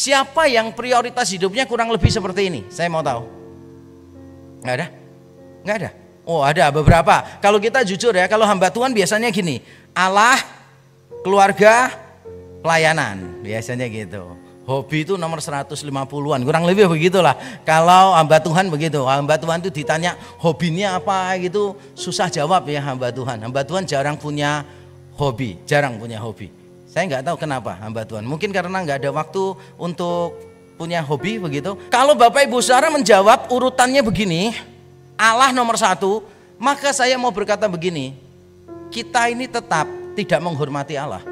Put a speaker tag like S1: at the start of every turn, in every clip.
S1: Siapa yang prioritas hidupnya kurang lebih seperti ini? Saya mau tahu. Nggak ada? Nggak ada? Oh ada beberapa. Kalau kita jujur ya, kalau hamba Tuhan biasanya gini. Allah, keluarga, pelayanan. Biasanya gitu. Hobi itu nomor 150-an. Kurang lebih begitulah. Kalau hamba Tuhan begitu. Hamba Tuhan itu ditanya hobinya apa gitu. Susah jawab ya hamba Tuhan. Hamba Tuhan jarang punya hobi. Jarang punya hobi. Saya nggak tahu kenapa hamba Tuhan. Mungkin karena nggak ada waktu untuk punya hobi begitu. Kalau Bapak Ibu Saudara menjawab urutannya begini, Allah nomor 1, maka saya mau berkata begini, kita ini tetap tidak menghormati Allah.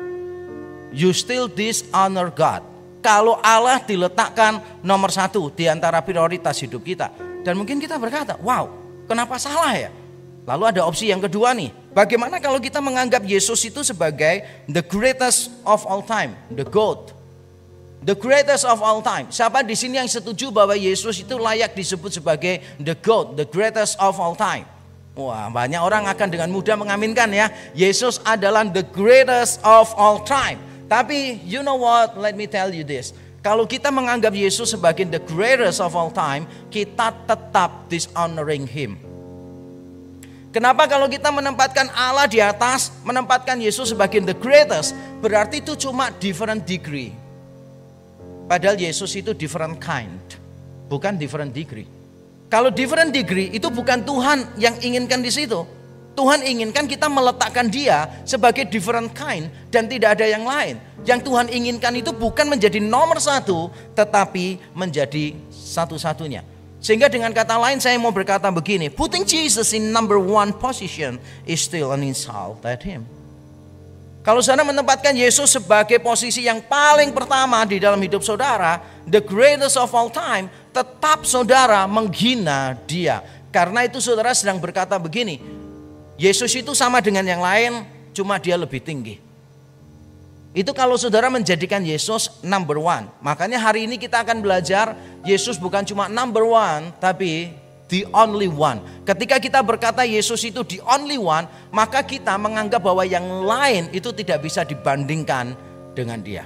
S1: You still dishonor God. Kalau Allah diletakkan nomor 1 di antara prioritas hidup kita. Dan mungkin kita berkata, wow, kenapa salah ya? Lalu ada opsi yang kedua nih. Bagaimana kalau kita menganggap Yesus itu sebagai the greatest of all time, the GOAT, the greatest of all time. Siapa di sini yang setuju bahwa Yesus itu layak disebut sebagai the GOAT, the greatest of all time? Wah, banyak orang akan dengan mudah mengaminkan ya. Yesus adalah the greatest of all time. Tapi you know what, let me tell you this. Kalau kita menganggap Yesus sebagai the greatest of all time, kita tetap dishonoring Him. Kenapa kalau kita menempatkan Allah di atas, menempatkan Yesus sebagai the greatest, berarti itu cuma different degree. Padahal Yesus itu different kind, bukan different degree. Kalau different degree itu bukan Tuhan yang inginkan di situ. Tuhan inginkan kita meletakkan dia sebagai different kind dan tidak ada yang lain. Yang Tuhan inginkan itu bukan menjadi nomor 1, tetapi menjadi satu-satunya. Sehingga dengan kata lain saya mau berkata begini, putting Jesus in number 1 position is still an insult at Him. Kalau saudara menempatkan Yesus sebagai posisi yang paling pertama di dalam hidup saudara, the greatest of all time, tetap saudara menghina dia. Karena itu saudara sedang berkata begini, Yesus itu sama dengan yang lain, cuma dia lebih tinggi. Itu kalau saudara menjadikan Yesus number 1. Makanya hari ini kita akan belajar Yesus bukan cuma number 1, tapi the only one. Ketika kita berkata Yesus itu the only one, maka kita menganggap bahwa yang lain itu tidak bisa dibandingkan dengan dia.